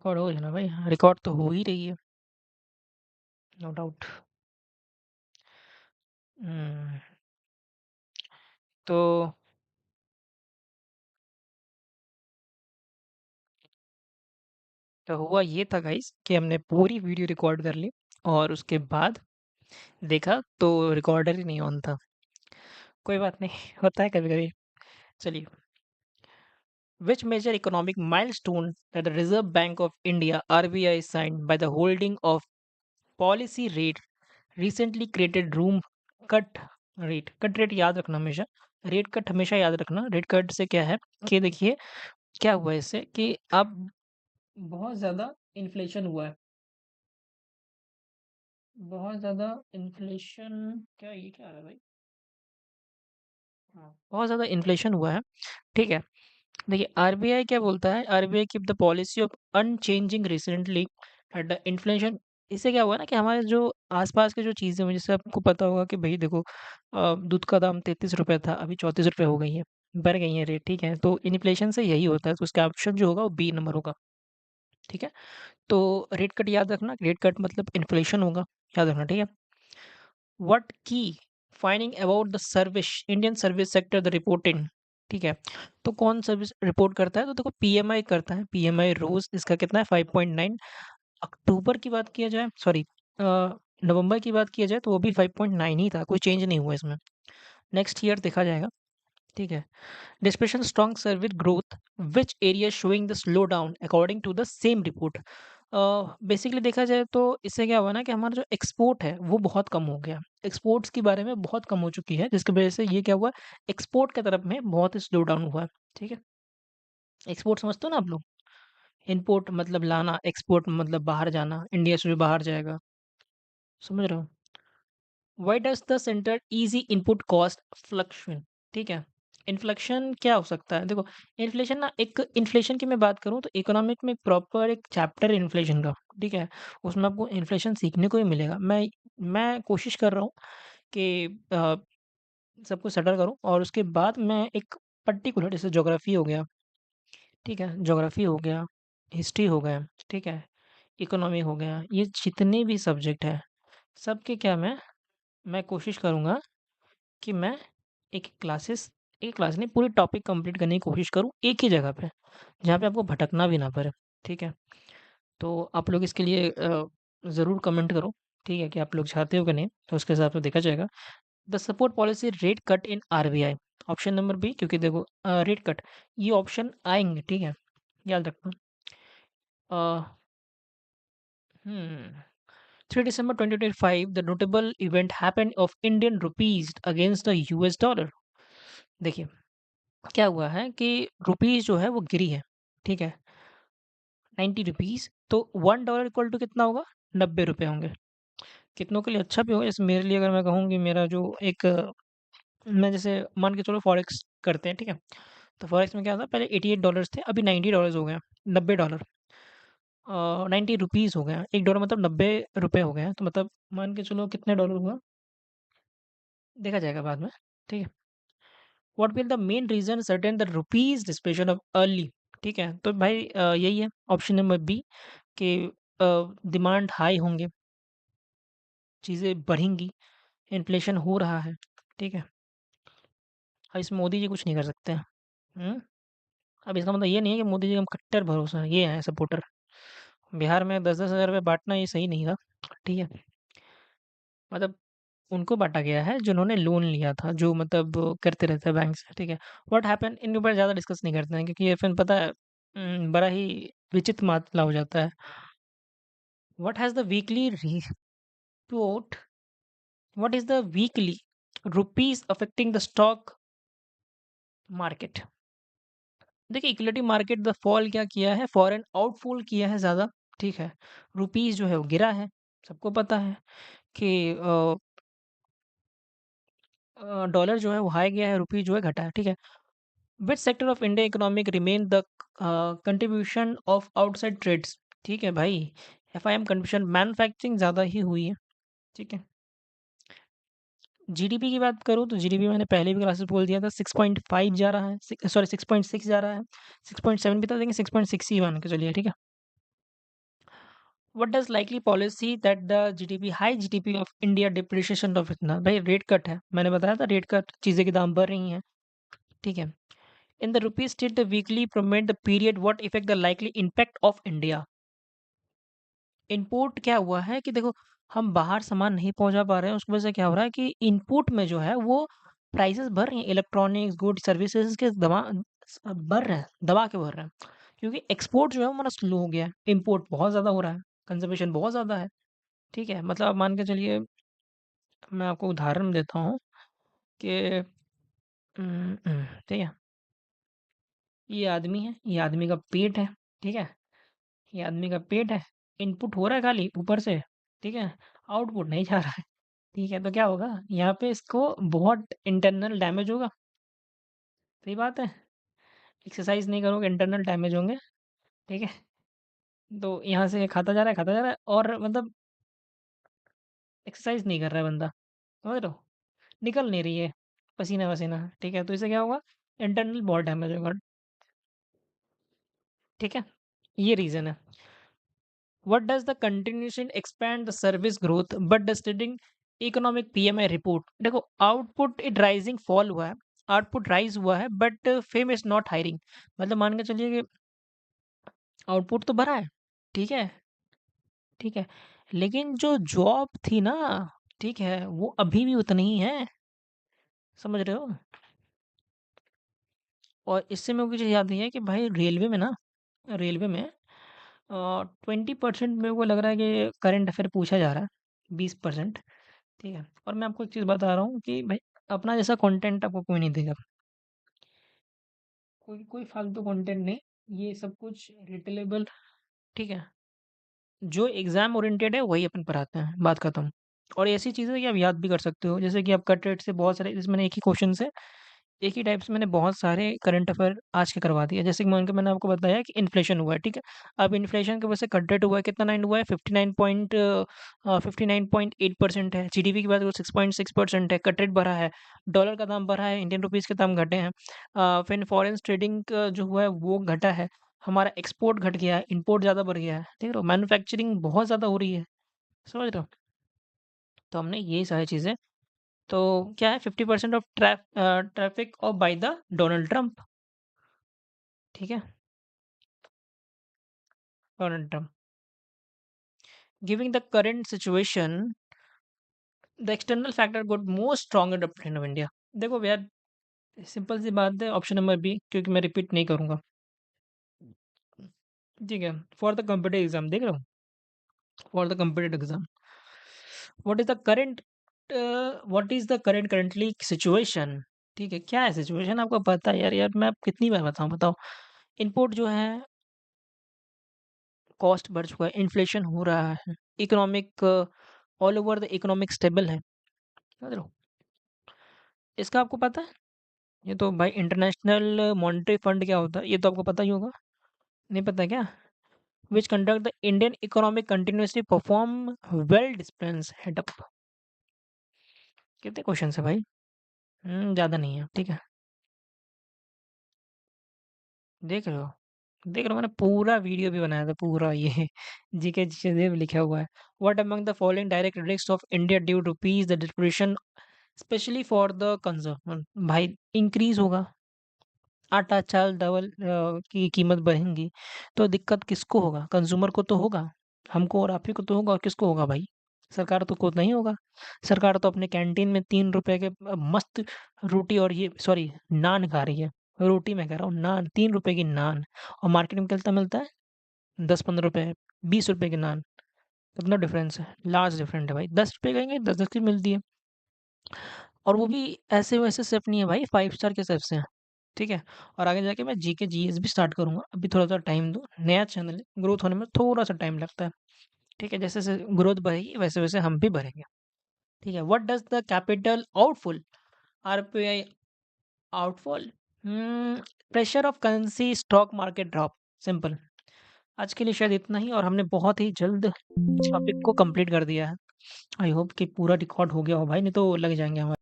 Record हो जाना भाई, रिकॉर्ड तो हो ही रही है। No doubt. हम्म, तो हुआ ये था गाइस कि हमने पूरी वीडियो रिकॉर्ड कर ली और उसके बाद देखा तो रिकॉर्डर ही नहीं ऑन था। कोई बात नहीं, होता है कभी कभी। चलिए, which major economic milestone that the Reserve Bank of India RBI signed by the holding of policy rate recently created room cut cut rate याद रखना हमेशा। रेट कट हमेशा याद रखना। रेट कट से क्या है कि देखिए क्या हुआ है इससे कि अब बहुत ज्यादा इन्फ्लेशन हुआ है। बहुत ज्यादा इन्फ्लेशन। क्या ये क्या आ रहा है भाई? हाँ, बहुत ज्यादा इन्फ्लेशन हुआ है। ठीक है, देखिए आरबीआई क्या बोलता है, RBI keep the policy of unchanging recently at the inflation. इससे क्या हुआ ना कि हमारे जो आसपास की जो चीज़ें हैं, जैसे आपको पता होगा कि भाई देखो दूध का दाम 33 रुपए था, अभी 34 रुपए हो गई है, बढ़ गई है रेट। ठीक है, तो इन्फ्लेशन से यही होता है, तो उसका ऑप्शन जो होगा वो बी नंबर होगा। ठीक है, तो रेट कट याद रखना, रेट कट मतलब इन्फ्लेशन होगा, याद रखना। ठीक है, व्हाट की finding about the service Indian service sector the reporting. ठीक है, तो कौन सर्विस रिपोर्ट करता है, तो देखो पीएमआई करता है, पीएमआई रोज इसका कितना है 5.9। अक्टूबर की बात किया जाए, सॉरी नवंबर की बात किया जाए तो वो भी 5.9 ही था, कोई चेंज नहीं हुआ इसमें। नेक्स्ट ईयर देखा जाएगा। ठीक है, depreciation strong service growth, which area showing the slow down according to the same report. Basically देखा जाए तो इससे क्या हुआ ना कि हमारा जो एक्सपोर्ट है वो बहुत कम हो गया। एक्सपोर्ट्स की बारे में बहुत कम हो चुकी है, जिसकी वजह से ये क्या हुआ, एक्सपोर्ट की तरफ में बहुत ही स्लो डाउन हुआ है। ठीक है, एक्सपोर्ट समझते हो ना आप लोग? इनपोर्ट मतलब लाना, एक्सपोर्ट मतलब बाहर जाना, इंडिया से जो बाहर जाएगा, समझ रहे हो? Why does the centre easy input cost fluctuation. ठीक है, इन्फ्लेक्शन क्या हो सकता है, देखो इन्फ्लेशन ना, एक इन्फ्लेशन की मैं बात करूं तो इकोनॉमिक में प्रॉपर एक चैप्टर इन्फ्लेशन का। ठीक है, उसमें आपको इन्फ्लेशन सीखने को ही मिलेगा। मैं कोशिश कर रहा हूँ कि सबको सेटल करूं और उसके बाद मैं एक पर्टिकुलर, जैसे ज्योग्राफी हो गया, ठीक है, ज्योग्राफी हो गया, हिस्ट्री हो गया, ठीक है, इकोनॉमी हो गया, ये जितने भी सब्जेक्ट है सबके क्या मैं कोशिश करूंगा कि मैं एक क्लास नहीं, पूरी टॉपिक कंप्लीट करने की कोशिश करूँ एक ही जगह पे, जहाँ पे आपको भटकना भी ना पड़े। ठीक है, तो आप लोग इसके लिए ज़रूर कमेंट करो। ठीक है, कि आप लोग चाहते हो कि नहीं, तो उसके हिसाब से देखा जाएगा। The support policy rate cut in RBI, option number B, क्योंकि देखो रेट कट ये ऑप्शन आएंगे। ठीक है, याद रखना। अ, हम्म 3 December 2025 the notable event happened of Indian rupees against the US dollar। देखिए क्या हुआ है कि रुपीस जो है वो गिरी है। ठीक है, 90 रुपीज, तो $1 इक्वल टू कितना होगा, 90 रुपए होंगे। कितनों के लिए अच्छा भी होगा, जैसे मेरे लिए अगर मैं कहूँ कि मेरा जो एक मैं जैसे मान के चलो फॉरेक्स करते हैं। ठीक है, तो फॉरेक्स में क्या था, पहले $88 थे, अभी $90 हो गए, $90, 90 रुपीज हो गया। $1 मतलब 90 रुपए हो गए, तो मतलब मान के चलो कितने डॉलर हुआ, देखा जाएगा बाद में। ठीक है, what will the main reason certain the rupees depreciation of early. ठीक है, तो भाई यही है ऑप्शन नंबर बी कि डिमांड हाई होंगे, चीज़ें बढ़ेंगी, इन्फ्लेशन हो रहा है। ठीक है, अब इसमें मोदी जी कुछ नहीं कर सकते हैं। हम्म, अब इसका मतलब ये नहीं है कि मोदी जी का हम कट्टर भरोसा ये है सपोर्टर। बिहार में 10-10 हज़ार रुपये बांटना ये सही नहीं था। ठीक है, मतलब उनको बांटा गया है जिन्होंने लोन लिया था, जो मतलब करते रहते हैं बैंक से। ठीक है, व्हाट हैपन, इनके ऊपर ज़्यादा डिस्कस नहीं करते हैं, क्योंकि ये फिर पता है बड़ा ही विचित्र मामला हो जाता है। What has the weekly report, what is the weekly rupees affecting the stock market. देखिए इक्विटी मार्केट द फॉल क्या किया है, फॉरेन आउटफ्लो किया है ज़्यादा। ठीक है, रुपीस जो है वो गिरा है, सबको पता है कि डॉलर जो है वो हाई गया है, रुपी जो है घटा है। ठीक है, which sector of India economic remain the contribution of outside trades. ठीक है भाई, F I M contribution manufacturing ज़्यादा ही हुई है। ठीक है, जीडीपी की बात करूँ तो जीडीपी मैंने पहले भी क्लासेस बोल दिया था, 6.5 जा रहा है, सॉरी 6.6 जा रहा है, 6.7 भी था, लेकिन 6.6 ही मान के चलिए। ठीक है, what does likely policy that the GDP high GDP of India depreciation of इतना भाई रेट कट है, मैंने बताया था रेट कट चीजें के दाम बढ़ रही हैं। ठीक है। In the rupee state the weekly Pro-Matte the period what effect the likely impact of India. Input क्या हुआ है कि देखो हम बाहर सामान नहीं पहुंचा पा रहे हैं, उसकी वजह से क्या हो रहा है कि इनपुट में जो है वो प्राइसेस बढ़ रही हैं, इलेक्ट्रॉनिक्स गुड सर्विसेज के दवा बढ़ रहे हैं, दबा के बढ़ रहे हैं, क्योंकि एक्सपोर्ट जो है वो हमारा स्लो हो गया है, इम्पोर्ट बहुत ज़्यादा हो रहा है, कंजम्पशन बहुत ज़्यादा है। ठीक है, मतलब आप मान के चलिए, मैं आपको उदाहरण देता हूँ कि ठीक है, ये आदमी है, ये आदमी का पेट है। ठीक है, ये आदमी का पेट है, इनपुट हो रहा है खाली ऊपर से। ठीक है, आउटपुट नहीं जा रहा है। ठीक है, तो क्या होगा यहाँ पे, इसको बहुत इंटरनल डैमेज होगा। सही बात है, एक्सरसाइज नहीं करोगे इंटरनल डैमेज होंगे। ठीक है, तो यहाँ से खाता जा रहा है, खाता जा रहा है, और मतलब एक्सरसाइज नहीं कर रहा है बंदा, समझ रहे हो, निकल नहीं रही है पसीना वसीना। ठीक है, तो इससे क्या होगा, इंटरनल बहुत डैमेज होगा। ठीक है, ये रीजन है। What does the continuation expand the service growth but the स्टेटिंग economic PMI report. देखो आउटपुट इट राइजिंग फॉल हुआ है, आउटपुट राइज हुआ है, but fame is not hiring. मतलब मान के चलिए कि आउटपुट तो भरा है। ठीक है, ठीक है, लेकिन जो जॉब थी ना, ठीक है, वो अभी भी उतनी ही है, समझ रहे हो। और इससे मेरे को मुझे याद नहीं है कि भाई रेलवे में ना, रेलवे में 20% मेरे को लग रहा है कि करंट अफेयर पूछा जा रहा है, 20%। ठीक है, और मैं आपको एक चीज़ बता रहा हूँ कि भाई अपना जैसा कंटेंट आपको कोई नहीं देगा, कोई कोई फालतू कंटेंट नहीं, ये सब कुछ रिटेलेबल। ठीक है, जो एग्जाम ओरिएंटेड है वही अपन पढ़ाते हैं, बात खत्म। और ऐसी चीज़ें कि आप याद भी कर सकते हो, जैसे कि आप कट रेट से बहुत सारे, इसमें एक ही क्वेश्चन से, एक ही टाइप से मैंने बहुत सारे करंट अफेयर आज के करवा दिए। जैसे कि मान के मैंने आपको बताया कि इन्फ्लेशन हुआ है। ठीक है, अब इन्फ्लेशन की वजह से कट रेट हुआ है, कितना 9 हुआ है, 59.8% है। जीडीपी की बात करो 6.6% है, कट रेट बढ़ा है, डॉलर का दाम बढ़ा है, इंडियन रुपीज़ के दाम घटे हैं। फिर फॉरेन ट्रेडिंग जो हुआ है वो घटा है, हमारा एक्सपोर्ट घट गया है, इंपोर्ट ज़्यादा बढ़ गया है। देख रहे हो, मैन्युफैक्चरिंग बहुत ज़्यादा हो रही है, समझ रहे हो। तो हमने ये सारी चीज़ें, तो क्या है, 50% of traffic of by the Donald Trump. ठीक है, Donald Trump giving the current situation the external factor good most strong development of India. देखो यार, सिंपल सी बात है, ऑप्शन नंबर बी, क्योंकि मैं रिपीट नहीं करूंगा। ठीक है, फॉर द कम्पिटेटिव एग्जाम, देख रहा हूँ, for the competitive exam, what is the current, what is the current currently situation. ठीक है, क्या है सिचुएशन आपको पता है यार, यार मैं कितनी बार बताऊं, बताओ। इनपुट जो है, कॉस्ट बढ़ चुका है, इन्फ्लेशन हो रहा है, economic all over the economic stable है, समझ रहे हो। इसका आपको पता है, ये तो भाई इंटरनेशनल मॉनेटरी फंड क्या होता है, ये तो आपको पता ही होगा, नहीं पता क्या। विच conduct the Indian economic continuously perform well dispense head up. कितने क्वेश्चन है भाई, ज़्यादा नहीं है। ठीक है, देख रहे हो, देख रहे हो, मैंने पूरा वीडियो भी बनाया था पूरा, ये जीके चीजें भी लिखा हुआ है। What among the following direct risk of India due rupees the depression specially for the consumer. भाई इंक्रीज होगा, आटा चाल डबल की कीमत बढ़ेंगी, तो दिक्कत किसको होगा, कंज्यूमर को तो होगा, हमको और आप ही को तो होगा, और किसको होगा भाई, सरकार तो को नहीं होगा। सरकार तो अपने कैंटीन में 3 रुपए के मस्त रोटी, और ये सॉरी नान खा रही है, रोटी मैं कह रहा हूँ, नान 3 रुपए की नान, और मार्केट में कितना मिलता है, 10-15 रुपए, 20 रुपए की नान। कितना डिफरेंस है, लार्ज डिफरेंट है भाई, 10 रुपए कहेंगे, 10-10 की मिलती है, और वो भी ऐसे वैसे सेफ नहीं है भाई, 5 स्टार के सेफ से हैं। ठीक है, और आगे जाके मैं जीके जीएस भी स्टार्ट करूंगा, अभी थोड़ा सा टाइम दो, नया चैनल है, ग्रोथ होने में थोड़ा सा टाइम लगता है। ठीक है, जैसे जैसे ग्रोथ बढ़ेगी वैसे वैसे हम भी बढ़ेंगे। ठीक है, what does the capital outflow, RPI outfall, pressure of currency stock market drop, simple. आज के लिए शायद इतना ही, और हमने बहुत ही जल्द टॉपिक को कंप्लीट कर दिया है। आई होप कि पूरा रिकॉर्ड हो गया हो भाई, नहीं तो लग जाएंगे हमारे।